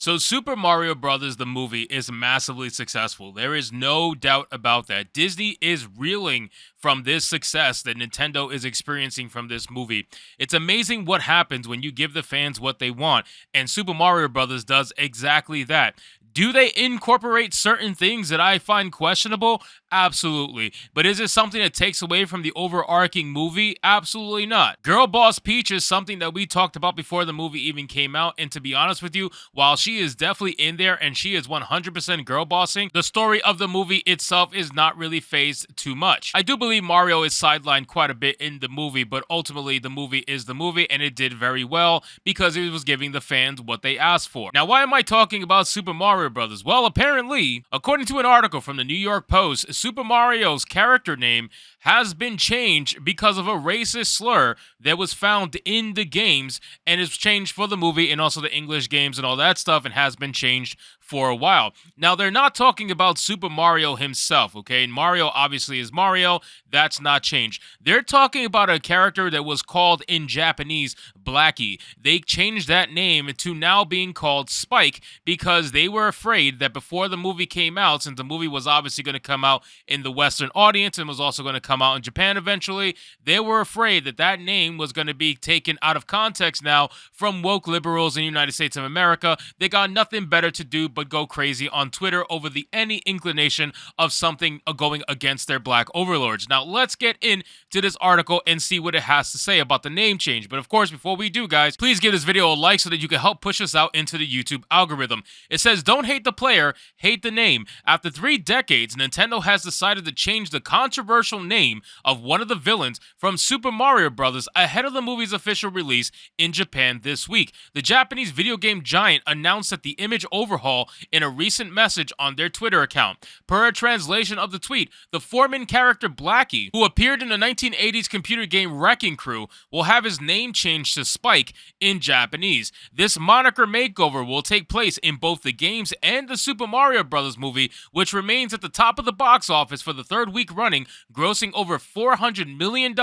So Super Mario Brothers the movie is massively successful. There is no doubt about that. Disney is reeling from this success that Nintendo is experiencing from this movie. It's amazing what happens when you give the fans what they want, and Super Mario Brothers does exactly that. Do they incorporate certain things that I find questionable? Absolutely. But is it something that takes away from the overarching movie? Absolutely not. Girl Boss Peach is something that we talked about before the movie even came out, and to be honest with you, while she is definitely in there and she is 100% girl bossing, the story of the movie itself is not really phased too much. I do believe Mario is sidelined quite a bit in the movie, but ultimately the movie is the movie and it did very well because it was giving the fans what they asked for. Now, why am I talking about Super Mario Brothers? Well, apparently, according to an article from the New York Post, Super Mario's character name has been changed because of a racist slur that was found in the games and is changed for the movie and also the English games and all that stuff and has been changed for a while. Now, they're not talking about Super Mario himself, okay? Mario obviously is Mario. That's not changed. They're talking about a character that was called in Japanese Blackie. They changed that name to now being called Spike because they were afraid that before the movie came out, since the movie was obviously going to come out in the Western audience and was also going to come out in Japan eventually, they were afraid that that name was going to be taken out of context now from woke liberals in the United States of America. They got nothing better to do but go crazy on Twitter over the any inclination of something going against their black overlords. Now, let's get into this article and see what it has to say about the name change. But of course, before we do, guys, please give this video a like so that you can help push us out into the YouTube algorithm. It says, don't hate the player, hate the name. After 3 decades, Nintendo has decided to change the controversial name of one of the villains from Super Mario Bros. Ahead of the movie's official release in Japan this week. The Japanese video game giant announced that the image overhaul in a recent message on their Twitter account. Per a translation of the tweet, the Foreman character Blackie, who appeared in the 1980s computer game Wrecking Crew, will have his name changed to Spike in Japanese. This moniker makeover will take place in both the games and the Super Mario Bros. Movie, which remains at the top of the box office for the 3rd week running, grossing over $400 million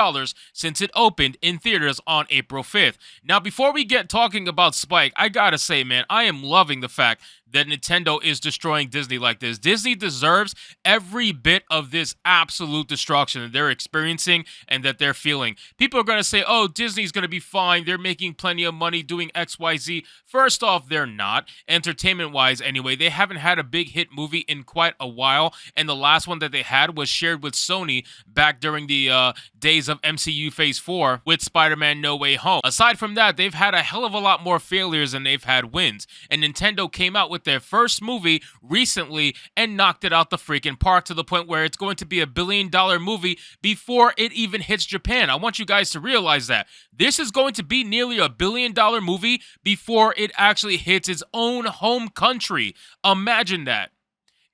since it opened in theaters on April 5th. Now, before we get talking about Spike, I gotta say, man, I am loving the fact that Nintendo is destroying Disney like this. Disney deserves every bit of this absolute destruction that they're experiencing and that they're feeling. People are going to say, oh, Disney's going to be fine. They're making plenty of money doing XYZ. First off, they're not. Entertainment-wise, anyway, they haven't had a big hit movie in quite a while, and the last one that they had was shared with Sony back during the days of MCU Phase 4 with Spider-Man No Way Home. Aside from that, they've had a hell of a lot more failures than they've had wins, and Nintendo came out with their first movie recently and knocked it out the freaking park to the point where it's going to be $1 billion movie before it even hits Japan. I want you guys to realize that. This is going to be nearly $1 billion movie before it actually hits its own home country. Imagine that.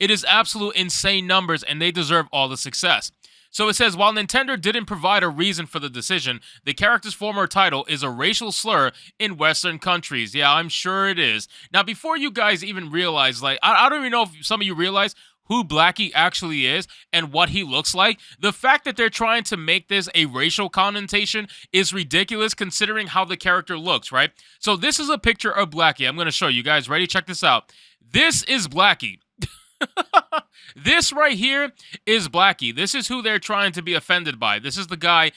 It is absolute insane numbers, and they deserve all the success. So it says, while Nintendo didn't provide a reason for the decision, the character's former title is a racial slur in Western countries. Yeah, I'm sure it is. Now, before you guys even realize, like, I don't even know if some of you realize who Blackie actually is and what he looks like. The fact that they're trying to make this a racial connotation is ridiculous considering how the character looks, right? So this is a picture of Blackie. I'm going to show you guys. Ready? Check this out. This is Blackie. This right here is Blackie. This is who they're trying to be offended by. This is the guy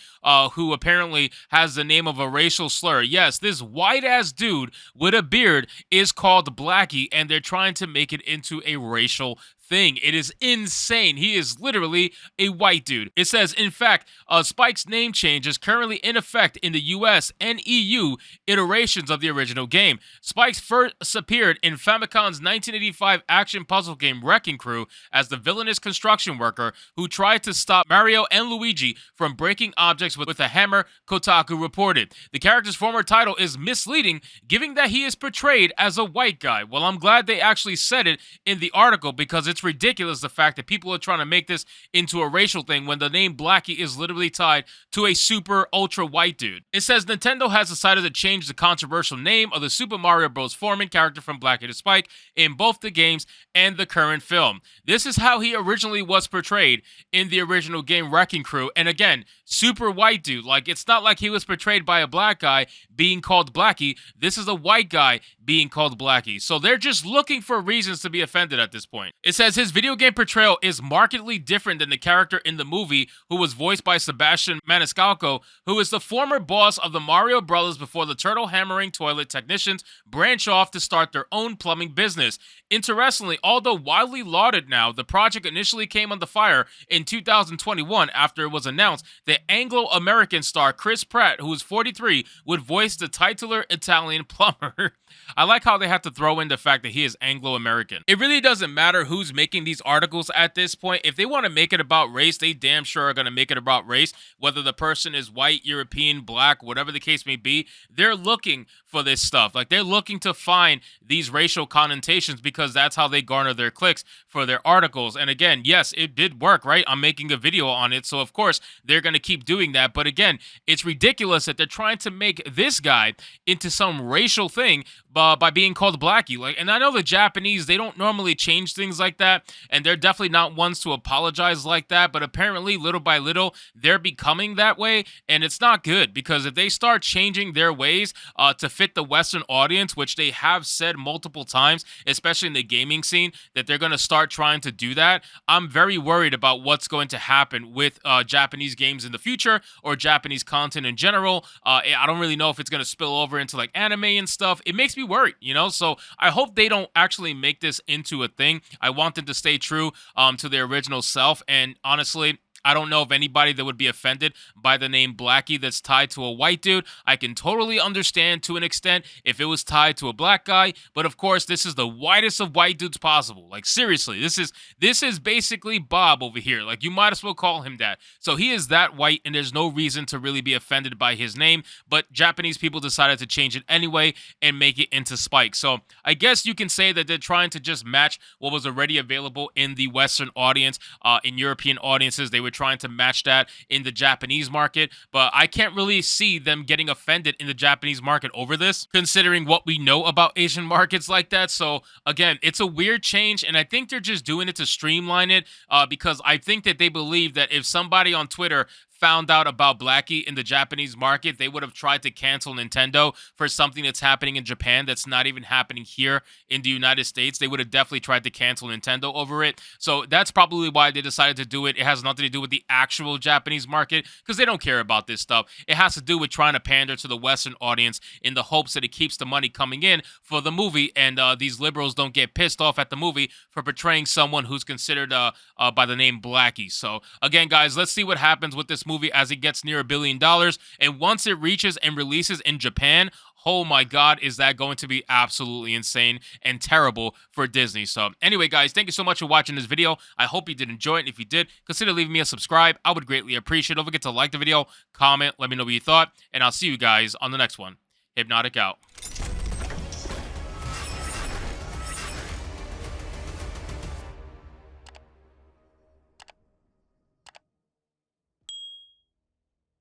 who apparently has the name of a racial slur. Yes, this white-ass dude with a beard is called Blackie, and they're trying to make it into a racial thing. It is insane. He is literally a white dude. It says, in fact, Spike's name change is currently in effect in the US and EU iterations of the original game. Spike first appeared in Famicom's 1985 action puzzle game Wrecking Crew as the villainous construction worker who tried to stop Mario and Luigi from breaking objects with a hammer, Kotaku reported. The character's former title is misleading, given that he is portrayed as a white guy. Well, I'm glad they actually said it in the article because it's ridiculous the fact that people are trying to make this into a racial thing when the name Blackie is literally tied to a super ultra white dude. It says Nintendo has decided to change the controversial name of the Super Mario Bros. Foreman character from Blackie to Spike in both the games and the current film. This is how he originally was portrayed in the original game Wrecking Crew. And again, super white dude. Like, it's not like he was portrayed by a black guy being called Blackie. This is a white guy being called Blackie. So they're just looking for reasons to be offended at this point. It says his video game portrayal is markedly different than the character in the movie, who was voiced by Sebastian Maniscalco, who is the former boss of the Mario Brothers before the turtle hammering toilet technicians branch off to start their own plumbing business. Interestingly, although widely lauded now, the project initially came under fire in 2021 after it was announced that Anglo-American star Chris Pratt, who is 43, would voice the titular Italian plumber. I like how they have to throw in the fact that he is Anglo-American. It really doesn't matter who's making these articles at this point. If they want to make it about race, they damn sure are going to make it about race. Whether the person is white, European, black, whatever the case may be, they're looking for this stuff. Like, they're looking to find these racial connotations because that's how they garner their clicks for their articles. And again, yes, it did work, right? I'm making a video on it, so of course they're going to keep doing that. But again, it's ridiculous that they're trying to make this guy into some racial thing by being called Blackie. Like, and I know the Japanese, they don't normally change things like that, and they're definitely not ones to apologize like that, but apparently little by little they're becoming that way, and it's not good, because if they start changing their ways to fit the Western audience, which they have said multiple times, especially in the gaming scene, that they're going to start trying to do that, I'm very worried about what's going to happen with Japanese games in the future, or Japanese content in general. I don't really know if it's going to spill over into like anime and stuff. It makes me worried, you know? So I hope they don't actually make this into a thing. I want them to stay true to their original self, and honestly, I don't know of anybody that would be offended by the name Blackie that's tied to a white dude. I can totally understand to an extent if it was tied to a black guy, but of course, this is the whitest of white dudes possible. Like, seriously, this is basically Bob over here. Like, you might as well call him that. So he is that white, and there's no reason to really be offended by his name, but Japanese people decided to change it anyway and make it into Spike. So I guess you can say that they're trying to just match what was already available in the Western audience. In European audiences, they were trying to match that in the Japanese market, but I can't really see them getting offended in the Japanese market over this, considering what we know about Asian markets like that. So again, it's a weird change, and I think they're just doing it to streamline it, because I think that they believe that if somebody on Twitter found out about Blackie in the Japanese market, they would have tried to cancel Nintendo for something that's happening in Japan that's not even happening here in the United States. They would have definitely tried to cancel Nintendo over it. So that's probably why they decided to do it. It has nothing to do with the actual Japanese market, because they don't care about this stuff. It has to do with trying to pander to the Western audience in the hopes that it keeps the money coming in for the movie, and these liberals don't get pissed off at the movie for portraying someone who's considered by the name Blackie. So again, guys, let's see what happens with this movie as it gets near $1 billion. And once it reaches and releases in Japan, oh my God, is that going to be absolutely insane and terrible for Disney. So anyway, guys, thank you so much for watching this video. I hope you did enjoy it. And if you did, consider leaving me a subscribe. I would greatly appreciate it. Don't forget to like the video, comment, let me know what you thought, and I'll see you guys on the next one. Hypnotic out.